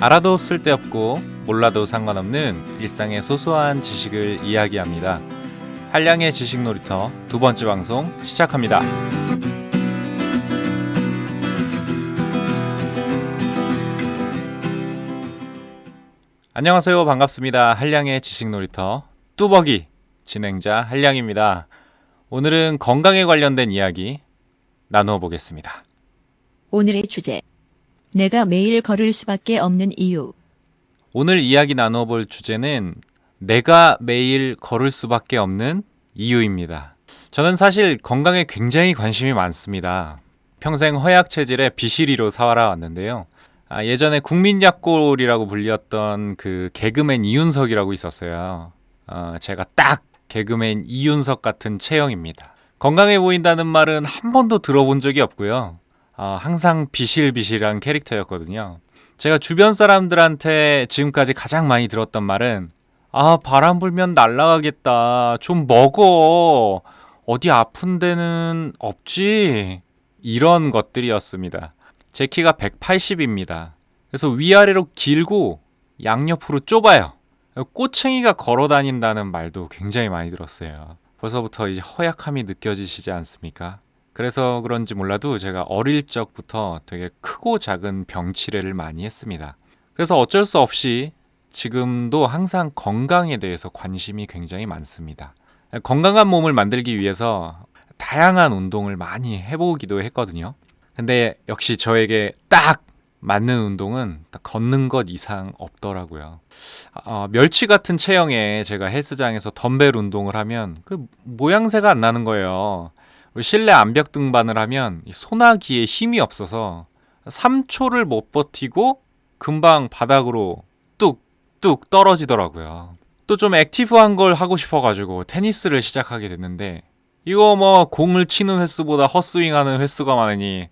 알아도 쓸데없고 몰라도 상관없는 일상의 소소한 지식을 이야기합니다. 한량의 지식놀이터 두 번째 방송 시작합니다. 안녕하세요. 반갑습니다. 한량의 지식놀이터 뚜벅이 진행자 한량입니다. 오늘은 건강에 관련된 이야기 나누어 보겠습니다. 오늘의 주제. 내가 매일 걸을 수밖에 없는 이유. 오늘 이야기 나누어 볼 주제는 내가 매일 걸을 수밖에 없는 이유입니다. 저는 사실 건강에 굉장히 관심이 많습니다. 평생 허약 체질의 비실이로 살아왔는데요. 예전에 국민약골이라고 불렸던 그 개그맨 이윤석이라고 있었어요. 제가 딱 개그맨 이윤석 같은 체형입니다. 건강해 보인다는 말은 한 번도 들어본 적이 없고요. 항상 비실비실한 캐릭터였거든요. 제가 주변 사람들한테 지금까지 가장 많이 들었던 말은 바람 불면 날아가겠다. 좀 먹어. 어디 아픈 데는 없지? 이런 것들이었습니다. 제 키가 180입니다. 그래서 위아래로 길고 양옆으로 좁아요. 꼬챙이가 걸어 다닌다는 말도 굉장히 많이 들었어요. 벌써부터 이제 허약함이 느껴지시지 않습니까? 그래서 그런지 몰라도 제가 어릴 적부터 되게 크고 작은 병치레를 많이 했습니다. 그래서 어쩔 수 없이 지금도 항상 건강에 대해서 관심이 굉장히 많습니다. 건강한 몸을 만들기 위해서 다양한 운동을 많이 해보기도 했거든요. 근데 역시 저에게 딱 맞는 운동은 딱 걷는 것 이상 없더라고요. 멸치 같은 체형에 제가 헬스장에서 덤벨 운동을 하면 그 모양새가 안 나는 거예요. 실내 암벽 등반을 하면 소나기에 힘이 없어서 3초를 못 버티고 금방 바닥으로 뚝뚝 떨어지더라고요. 또 좀 액티브한 걸 하고 싶어가지고 테니스를 시작하게 됐는데 이거 뭐 공을 치는 횟수보다 헛스윙하는 횟수가 많으니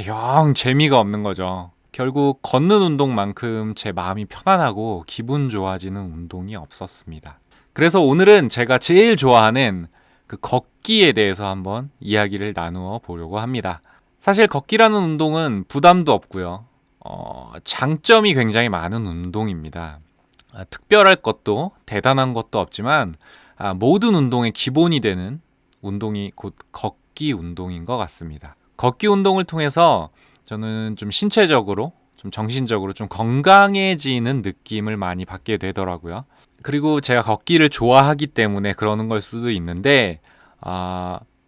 영 재미가 없는 거죠. 결국 걷는 운동만큼 제 마음이 편안하고 기분 좋아지는 운동이 없었습니다. 그래서 오늘은 제가 제일 좋아하는 그 걷기에 대해서 한번 이야기를 나누어 보려고 합니다. 사실 걷기라는 운동은 부담도 없고요. 장점이 굉장히 많은 운동입니다. 특별할 것도 대단한 것도 없지만 모든 운동의 기본이 되는 운동이 곧 걷기 운동인 것 같습니다. 걷기 운동을 통해서 저는 좀 신체적으로, 좀 정신적으로 좀 건강해지는 느낌을 많이 받게 되더라고요. 그리고 제가 걷기를 좋아하기 때문에 그러는 걸 수도 있는데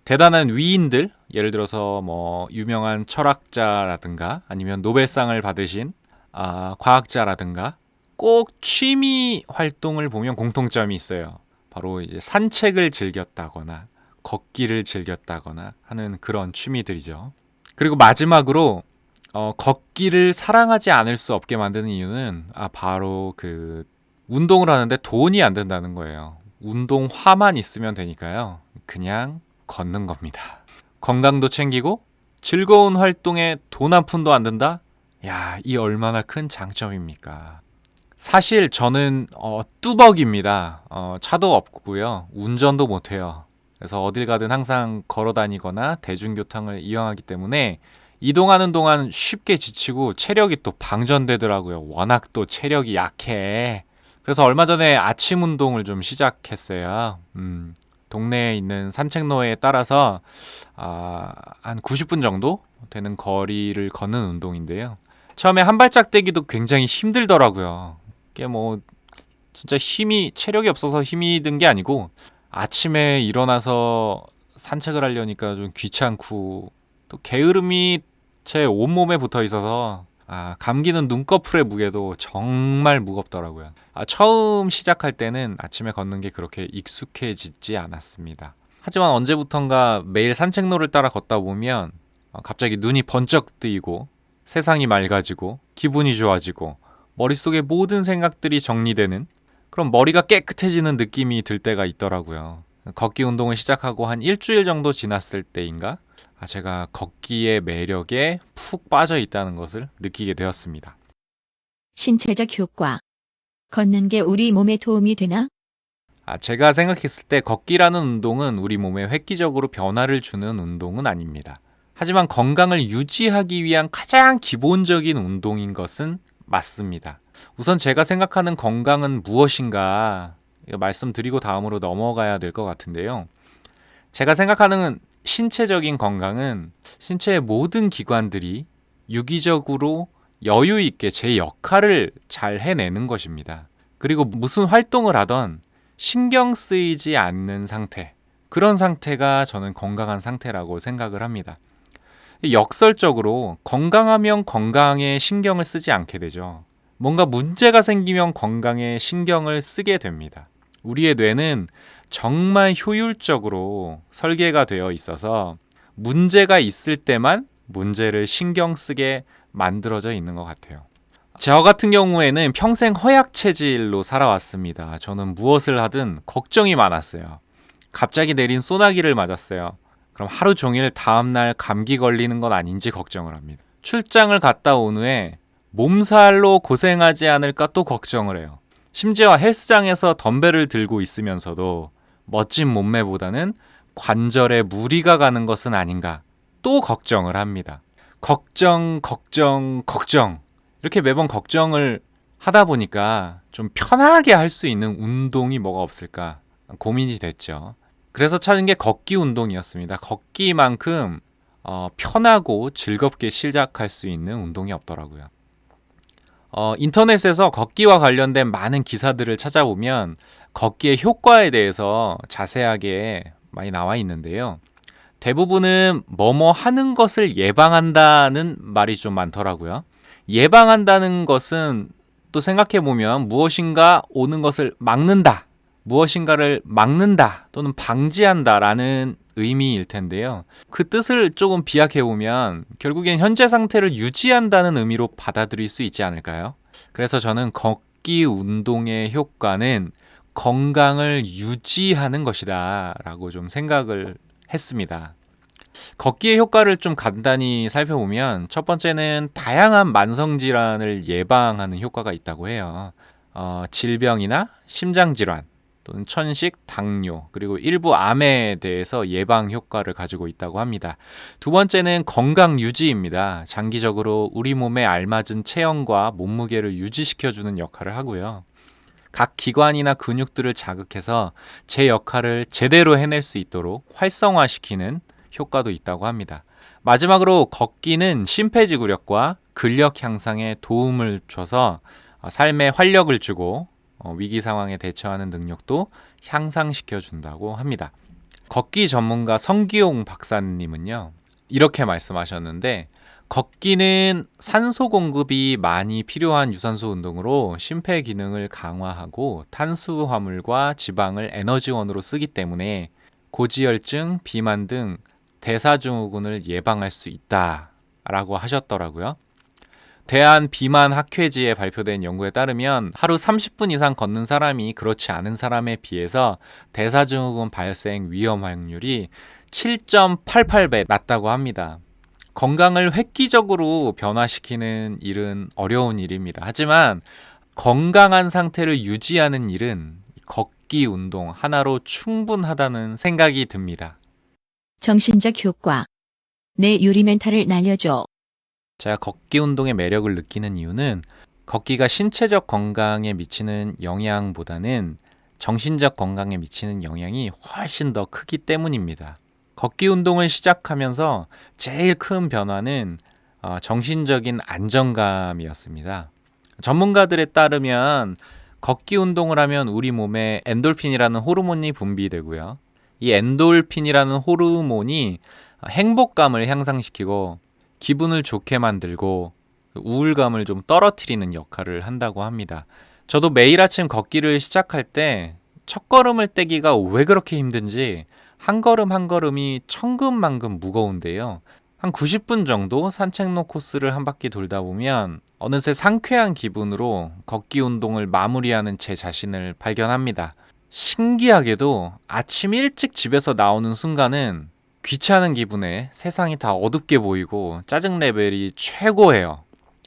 대단한 위인들, 예를 들어서 뭐 유명한 철학자라든가 아니면 노벨상을 받으신 과학자라든가 꼭 취미 활동을 보면 공통점이 있어요. 바로 이제 산책을 즐겼다거나 걷기를 즐겼다거나 하는 그런 취미들이죠. 그리고 마지막으로 걷기를 사랑하지 않을 수 없게 만드는 이유는 바로 그 운동을 하는데 돈이 안 든다는 거예요. 운동화만 있으면 되니까요. 그냥 걷는 겁니다. 건강도 챙기고 즐거운 활동에 돈 한 푼도 안 든다? 야, 이 얼마나 큰 장점입니까? 사실 저는 뚜벅입니다. 차도 없고요. 운전도 못해요. 그래서 어딜 가든 항상 걸어 다니거나 대중교통을 이용하기 때문에 이동하는 동안 쉽게 지치고 체력이 또 방전되더라고요. 워낙 또 체력이 약해. 그래서 얼마 전에 아침 운동을 좀 시작했어요. 동네에 있는 산책로에 따라서 한 90분 정도 되는 거리를 걷는 운동인데요. 처음에 한 발짝 떼기도 굉장히 힘들더라고요. 이게 뭐 진짜 체력이 없어서 힘이 든 게 아니고 아침에 일어나서 산책을 하려니까 좀 귀찮고 또 게으름이 제 온몸에 붙어 있어서 감기는 눈꺼풀의 무게도 정말 무겁더라고요. 처음 시작할 때는 아침에 걷는 게 그렇게 익숙해지지 않았습니다. 하지만 언제부턴가 매일 산책로를 따라 걷다 보면 갑자기 눈이 번쩍 뜨이고 세상이 맑아지고 기분이 좋아지고 머릿속의 모든 생각들이 정리되는 그럼 머리가 깨끗해지는 느낌이 들 때가 있더라고요. 걷기 운동을 시작하고 한 일주일 정도 지났을 때인가 제가 걷기의 매력에 푹 빠져 있다는 것을 느끼게 되었습니다. 신체적 효과. 걷는 게 우리 몸에 도움이 되나? 제가 생각했을 때 걷기라는 운동은 우리 몸에 획기적으로 변화를 주는 운동은 아닙니다. 하지만 건강을 유지하기 위한 가장 기본적인 운동인 것은 맞습니다. 우선 제가 생각하는 건강은 무엇인가 이거 말씀드리고 다음으로 넘어가야 될 것 같은데요. 제가 생각하는 신체적인 건강은 신체의 모든 기관들이 유기적으로 여유 있게 제 역할을 잘 해내는 것입니다. 그리고 무슨 활동을 하던 신경 쓰이지 않는 상태, 그런 상태가 저는 건강한 상태라고 생각을 합니다. 역설적으로 건강하면 건강에 신경을 쓰지 않게 되죠. 뭔가 문제가 생기면 건강에 신경을 쓰게 됩니다. 우리의 뇌는 정말 효율적으로 설계가 되어 있어서 문제가 있을 때만 문제를 신경 쓰게 만들어져 있는 것 같아요. 저 같은 경우에는 평생 허약 체질로 살아왔습니다. 저는 무엇을 하든 걱정이 많았어요. 갑자기 내린 소나기를 맞았어요. 그럼 하루 종일 다음날 감기 걸리는 건 아닌지 걱정을 합니다. 출장을 갔다 온 후에 몸살로 고생하지 않을까 또 걱정을 해요. 심지어 헬스장에서 덤벨을 들고 있으면서도 멋진 몸매보다는 관절에 무리가 가는 것은 아닌가 또 걱정을 합니다. 걱정. 이렇게 매번 걱정을 하다 보니까 좀 편하게 할 수 있는 운동이 뭐가 없을까 고민이 됐죠. 그래서 찾은 게 걷기 운동이었습니다. 걷기만큼 편하고 즐겁게 시작할 수 있는 운동이 없더라고요. 인터넷에서 걷기와 관련된 많은 기사들을 찾아보면 걷기의 효과에 대해서 자세하게 많이 나와 있는데요. 대부분은 뭐뭐 하는 것을 예방한다는 말이 좀 많더라고요. 예방한다는 것은 또 생각해보면 무엇인가 오는 것을 막는다, 무엇인가를 막는다 또는 방지한다라는 의미일 텐데요. 그 뜻을 조금 비약해보면 결국엔 현재 상태를 유지한다는 의미로 받아들일 수 있지 않을까요? 그래서 저는 걷기 운동의 효과는 건강을 유지하는 것이다 라고 좀 생각을 했습니다. 걷기의 효과를 좀 간단히 살펴보면 첫 번째는 다양한 만성질환을 예방하는 효과가 있다고 해요. 질병이나 심장질환 또는 천식, 당뇨, 그리고 일부 암에 대해서 예방 효과를 가지고 있다고 합니다. 두 번째는 건강 유지입니다. 장기적으로 우리 몸에 알맞은 체형과 몸무게를 유지시켜주는 역할을 하고요. 각 기관이나 근육들을 자극해서 제 역할을 제대로 해낼 수 있도록 활성화시키는 효과도 있다고 합니다. 마지막으로 걷기는 심폐지구력과 근력 향상에 도움을 줘서 삶에 활력을 주고 위기 상황에 대처하는 능력도 향상시켜 준다고 합니다. 걷기 전문가 성기용 박사님은요, 이렇게 말씀하셨는데, 걷기는 산소 공급이 많이 필요한 유산소 운동으로 심폐 기능을 강화하고 탄수화물과 지방을 에너지원으로 쓰기 때문에 고지혈증, 비만 등 대사증후군을 예방할 수 있다라고 하셨더라고요. 대한비만학회지에 발표된 연구에 따르면 하루 30분 이상 걷는 사람이 그렇지 않은 사람에 비해서 대사증후군 발생 위험 확률이 7.88배 낮다고 합니다. 건강을 획기적으로 변화시키는 일은 어려운 일입니다. 하지만 건강한 상태를 유지하는 일은 걷기 운동 하나로 충분하다는 생각이 듭니다. 정신적 효과. 내 유리 멘탈을 날려줘. 제가 걷기 운동의 매력을 느끼는 이유는 걷기가 신체적 건강에 미치는 영향보다는 정신적 건강에 미치는 영향이 훨씬 더 크기 때문입니다. 걷기 운동을 시작하면서 제일 큰 변화는 정신적인 안정감이었습니다. 전문가들에 따르면 걷기 운동을 하면 우리 몸에 엔돌핀이라는 호르몬이 분비되고요. 이 엔돌핀이라는 호르몬이 행복감을 향상시키고 기분을 좋게 만들고 우울감을 좀 떨어뜨리는 역할을 한다고 합니다. 저도 매일 아침 걷기를 시작할 때 첫걸음을 떼기가 왜 그렇게 힘든지 한 걸음 한 걸음이 천근만근 무거운데요. 한 90분 정도 산책로 코스를 한 바퀴 돌다 보면 어느새 상쾌한 기분으로 걷기 운동을 마무리하는 제 자신을 발견합니다. 신기하게도 아침 일찍 집에서 나오는 순간은 귀찮은 기분에 세상이 다 어둡게 보이고 짜증 레벨이 최고예요.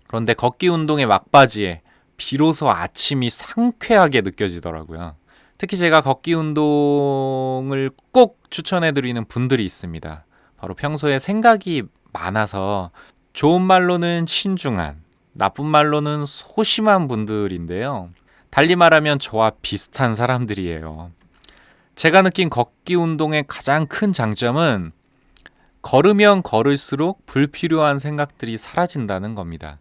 그런데 걷기 운동의 막바지에 비로소 아침이 상쾌하게 느껴지더라고요. 특히 제가 걷기 운동을 꼭 추천해드리는 분들이 있습니다. 바로 평소에 생각이 많아서 좋은 말로는 신중한, 나쁜 말로는 소심한 분들인데요. 달리 말하면 저와 비슷한 사람들이에요. 제가 느낀 걷기 운동의 가장 큰 장점은 걸으면 걸을수록 불필요한 생각들이 사라진다는 겁니다.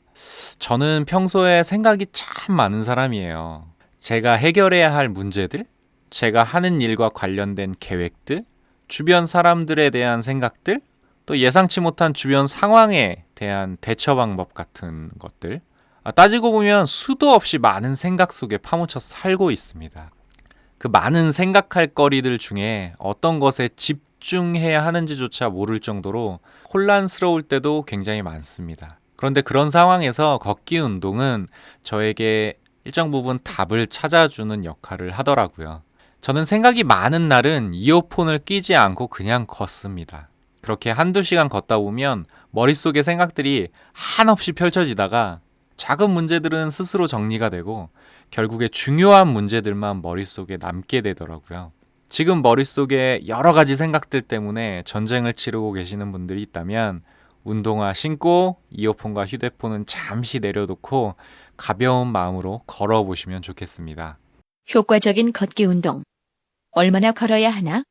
저는 평소에 생각이 참 많은 사람이에요. 제가 해결해야 할 문제들, 제가 하는 일과 관련된 계획들, 주변 사람들에 대한 생각들, 또 예상치 못한 주변 상황에 대한 대처 방법 같은 것들. 따지고 보면 수도 없이 많은 생각 속에 파묻혀 살고 있습니다. 그 많은 생각할 거리들 중에 어떤 것에 집중해야 하는지조차 모를 정도로 혼란스러울 때도 굉장히 많습니다. 그런데 그런 상황에서 걷기 운동은 저에게 일정 부분 답을 찾아주는 역할을 하더라고요. 저는 생각이 많은 날은 이어폰을 끼지 않고 그냥 걷습니다. 그렇게 한두 시간 걷다 보면 머릿속에 생각들이 한없이 펼쳐지다가 작은 문제들은 스스로 정리가 되고 결국에 중요한 문제들만 머릿속에 남게 되더라고요. 지금 머릿속에 여러 가지 생각들 때문에 전쟁을 치르고 계시는 분들이 있다면 운동화 신고 이어폰과 휴대폰은 잠시 내려놓고 가벼운 마음으로 걸어보시면 좋겠습니다. 효과적인 걷기 운동. 얼마나 걸어야 하나?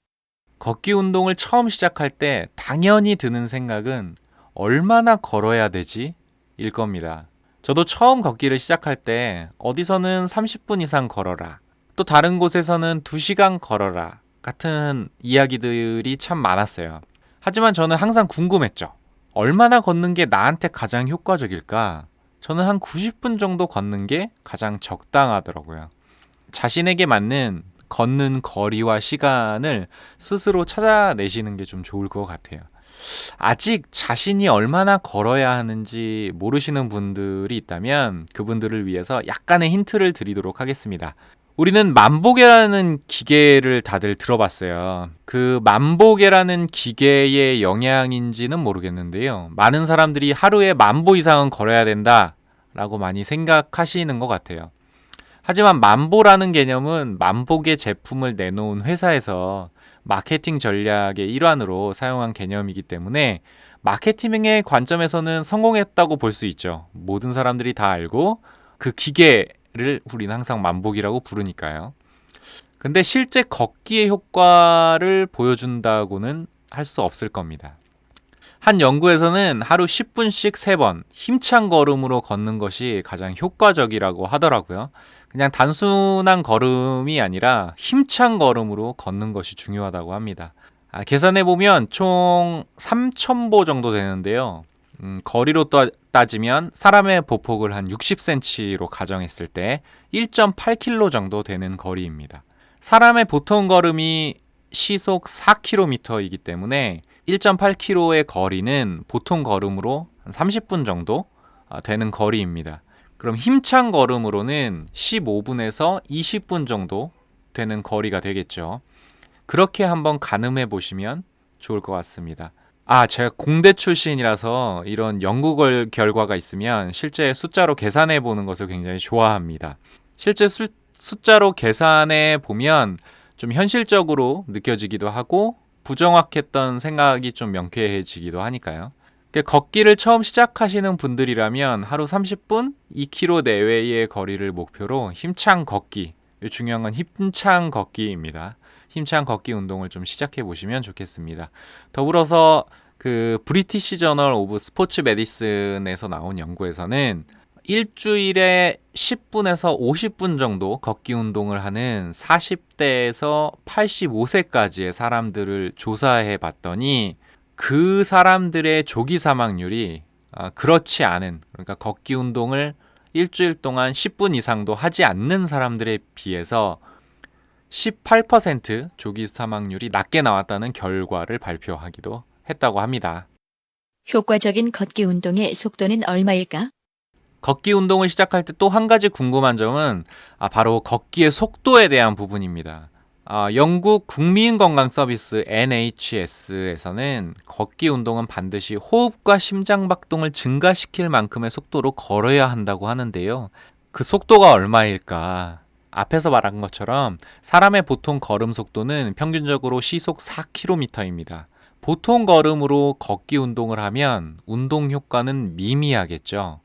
걷기 운동을 처음 시작할 때 당연히 드는 생각은 얼마나 걸어야 되지? 일 겁니다. 저도 처음 걷기를 시작할 때 어디서는 30분 이상 걸어라, 또 다른 곳에서는 2시간 걸어라 같은 이야기들이 참 많았어요. 하지만 저는 항상 궁금했죠. 얼마나 걷는 게 나한테 가장 효과적일까? 저는 한 90분 정도 걷는 게 가장 적당하더라고요. 자신에게 맞는 걷는 거리와 시간을 스스로 찾아내시는 게 좀 좋을 것 같아요. 아직 자신이 얼마나 걸어야 하는지 모르시는 분들이 있다면 그분들을 위해서 약간의 힌트를 드리도록 하겠습니다. 우리는 만보계라는 기계를 다들 들어봤어요. 그 만보계라는 기계의 영향인지는 모르겠는데요. 많은 사람들이 하루에 10,000보 이상은 걸어야 된다라고 많이 생각하시는 것 같아요. 하지만 만보라는 개념은 만보계 제품을 내놓은 회사에서 마케팅 전략의 일환으로 사용한 개념이기 때문에 마케팅의 관점에서는 성공했다고 볼 수 있죠. 모든 사람들이 다 알고 그 기계를 우리는 항상 만보기라고 부르니까요. 근데 실제 걷기의 효과를 보여준다고는 할 수 없을 겁니다. 한 연구에서는 하루 10분씩 3번 힘찬 걸음으로 걷는 것이 가장 효과적이라고 하더라고요. 그냥 단순한 걸음이 아니라 힘찬 걸음으로 걷는 것이 중요하다고 합니다. 계산해보면 총 3,000보 정도 되는데요. 거리로 따지면 사람의 보폭을 한 60cm로 가정했을 때 1.8km 정도 되는 거리입니다. 사람의 보통 걸음이 시속 4km이기 때문에 1.8km의 거리는 보통 걸음으로 한 30분 정도 되는 거리입니다. 그럼 힘찬 걸음으로는 15분에서 20분 정도 되는 거리가 되겠죠. 그렇게 한번 가늠해 보시면 좋을 것 같습니다. 제가 공대 출신이라서 이런 연구 결과가 있으면 실제 숫자로 계산해 보는 것을 굉장히 좋아합니다. 실제 숫자로 계산해 보면 좀 현실적으로 느껴지기도 하고 부정확했던 생각이 좀 명쾌해지기도 하니까요. 걷기를 처음 시작하시는 분들이라면 하루 30분, 2km 내외의 거리를 목표로 힘찬 걷기, 중요한 건 힘찬 걷기입니다. 힘찬 걷기 운동을 좀 시작해 보시면 좋겠습니다. 더불어서 그 브리티시 저널 오브 스포츠 메디슨에서 나온 연구에서는 일주일에 10분에서 50분 정도 걷기 운동을 하는 40대에서 85세까지의 사람들을 조사해 봤더니 그 사람들의 조기 사망률이 그렇지 않은, 그러니까 걷기 운동을 일주일 동안 10분 이상도 하지 않는 사람들에 비해서 18% 조기 사망률이 낮게 나왔다는 결과를 발표하기도 했다고 합니다. 효과적인 걷기 운동의 속도는 얼마일까? 걷기 운동을 시작할 때 또 한 가지 궁금한 점은 바로 걷기의 속도에 대한 부분입니다. 영국 국민건강서비스 NHS에서는 걷기 운동은 반드시 호흡과 심장박동을 증가시킬 만큼의 속도로 걸어야 한다고 하는데요. 그 속도가 얼마일까? 앞에서 말한 것처럼 사람의 보통 걸음 속도는 평균적으로 시속 4km입니다. 보통 걸음으로 걷기 운동을 하면 운동 효과는 미미하겠죠.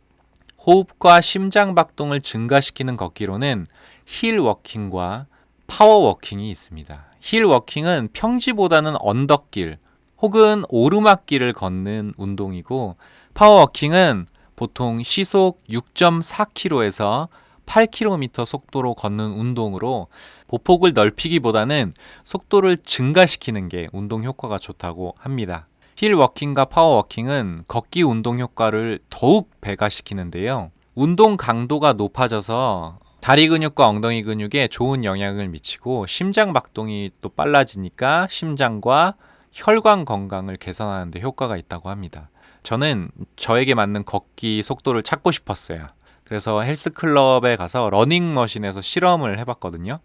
호흡과 심장 박동을 증가시키는 걷기로는 힐 워킹과 파워 워킹이 있습니다. 힐 워킹은 평지보다는 언덕길 혹은 오르막길을 걷는 운동이고, 파워 워킹은 보통 시속 6.4km에서 8km 속도로 걷는 운동으로 보폭을 넓히기보다는 속도를 증가시키는 게 운동 효과가 좋다고 합니다. 힐 워킹과 파워 워킹은 걷기 운동 효과를 더욱 배가시키는데요. 운동 강도가 높아져서 다리 근육과 엉덩이 근육에 좋은 영향을 미치고 심장 박동이 또 빨라지니까 심장과 혈관 건강을 개선하는 데 효과가 있다고 합니다. 저는 저에게 맞는 걷기 속도를 찾고 싶었어요. 그래서 헬스클럽에 가서 러닝머신에서 실험을 해봤거든요.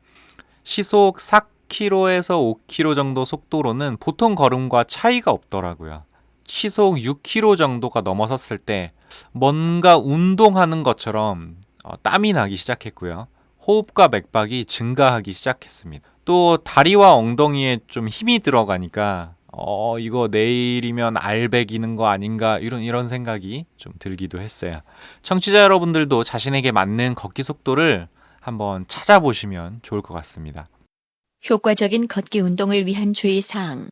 시속 4km에서 5km 정도 속도로는 보통 걸음과 차이가 없더라고요. 시속 6km 정도가 넘어섰을 때 뭔가 운동하는 것처럼 땀이 나기 시작했고요. 호흡과 맥박이 증가하기 시작했습니다. 또 다리와 엉덩이에 좀 힘이 들어가니까 이거 내일이면 알배기는 거 아닌가 이런 생각이 좀 들기도 했어요. 청취자 여러분들도 자신에게 맞는 걷기 속도를 한번 찾아보시면 좋을 것 같습니다. 효과적인 걷기 운동을 위한 주의사항.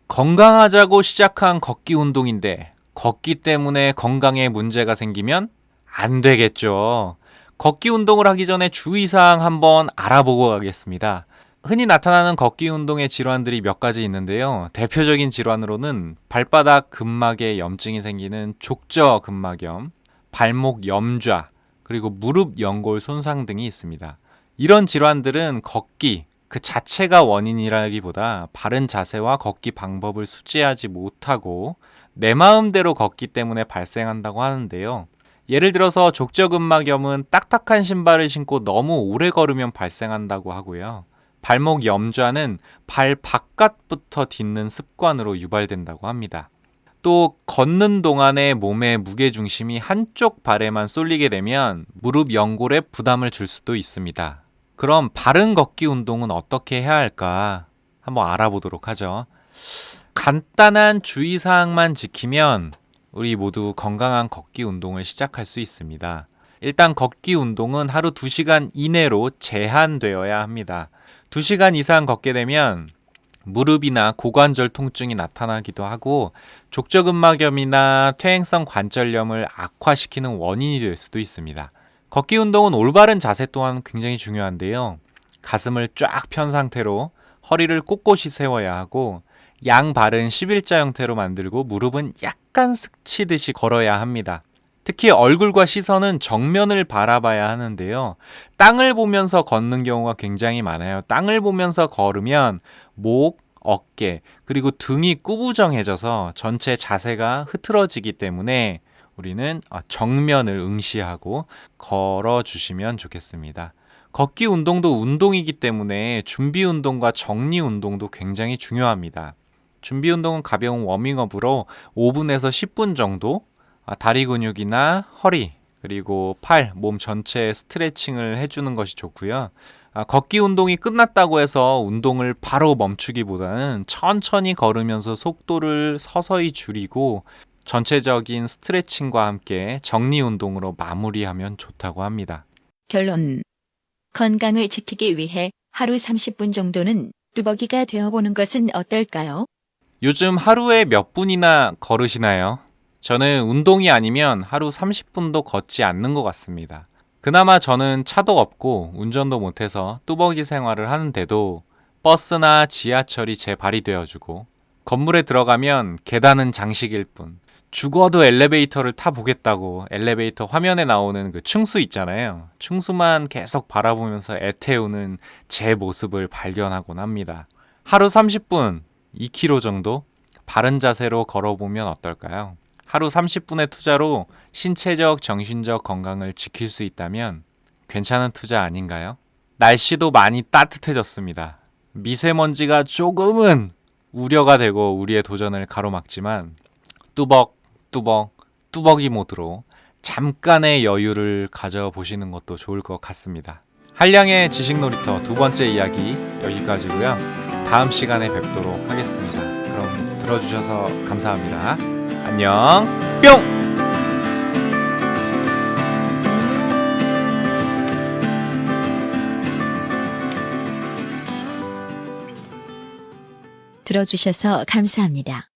건강하자고 시작한 걷기 운동인데 걷기 때문에 건강에 문제가 생기면 안 되겠죠. 걷기 운동을 하기 전에 주의사항 한번 알아보고 가겠습니다. 흔히 나타나는 걷기 운동의 질환들이 몇 가지 있는데요. 대표적인 질환으로는 발바닥 근막에 염증이 생기는 족저근막염, 발목 염좌, 그리고 무릎 연골 손상 등이 있습니다. 이런 질환들은 걷기 그 자체가 원인이라기보다 바른 자세와 걷기 방법을 숙지하지 못하고 내 마음대로 걷기 때문에 발생한다고 하는데요. 예를 들어서 족저근막염은 딱딱한 신발을 신고 너무 오래 걸으면 발생한다고 하고요. 발목 염좌는 발 바깥부터 딛는 습관으로 유발된다고 합니다. 또 걷는 동안에 몸의 무게중심이 한쪽 발에만 쏠리게 되면 무릎 연골에 부담을 줄 수도 있습니다. 그럼 바른 걷기 운동은 어떻게 해야 할까? 한번 알아보도록 하죠. 간단한 주의사항만 지키면 우리 모두 건강한 걷기 운동을 시작할 수 있습니다. 일단 걷기 운동은 하루 2시간 이내로 제한되어야 합니다. 2시간 이상 걷게 되면 무릎이나 고관절 통증이 나타나기도 하고 족저근막염이나 퇴행성 관절염을 악화시키는 원인이 될 수도 있습니다. 걷기 운동은 올바른 자세 또한 굉장히 중요한데요. 가슴을 쫙 편 상태로 허리를 꼿꼿이 세워야 하고 양발은 11자 형태로 만들고 무릎은 약간 스치듯이 걸어야 합니다. 특히 얼굴과 시선은 정면을 바라봐야 하는데요. 땅을 보면서 걷는 경우가 굉장히 많아요. 땅을 보면서 걸으면 목, 어깨, 그리고 등이 꾸부정해져서 전체 자세가 흐트러지기 때문에 우리는 정면을 응시하고 걸어주시면 좋겠습니다. 걷기 운동도 운동이기 때문에 준비 운동과 정리 운동도 굉장히 중요합니다. 준비 운동은 가벼운 워밍업으로 5분에서 10분 정도 다리 근육이나 허리 그리고 팔, 몸 전체에 스트레칭을 해주는 것이 좋고요. 걷기 운동이 끝났다고 해서 운동을 바로 멈추기보다는 천천히 걸으면서 속도를 서서히 줄이고 전체적인 스트레칭과 함께 정리 운동으로 마무리하면 좋다고 합니다. 결론. 건강을 지키기 위해 하루 30분 정도는 뚜벅이가 되어보는 것은 어떨까요? 요즘 하루에 몇 분이나 걸으시나요? 저는 운동이 아니면 하루 30분도 걷지 않는 것 같습니다. 그나마 저는 차도 없고 운전도 못해서 뚜벅이 생활을 하는데도 버스나 지하철이 제 발이 되어주고 건물에 들어가면 계단은 장식일 뿐 죽어도 엘리베이터를 타보겠다고 엘리베이터 화면에 나오는 그 층수 있잖아요. 층수만 계속 바라보면서 애태우는 제 모습을 발견하곤 합니다. 하루 30분, 2km 정도 바른 자세로 걸어보면 어떨까요? 하루 30분의 투자로 신체적, 정신적 건강을 지킬 수 있다면 괜찮은 투자 아닌가요? 날씨도 많이 따뜻해졌습니다. 미세먼지가 조금은 우려가 되고 우리의 도전을 가로막지만 뚜벅이 모드로 잠깐의 여유를 가져보시는 것도 좋을 것 같습니다. 한량의 지식놀이터 두 번째 이야기 여기까지고요. 다음 시간에 뵙도록 하겠습니다. 그럼 들어주셔서 감사합니다. 안녕 뿅! 들어주셔서 감사합니다.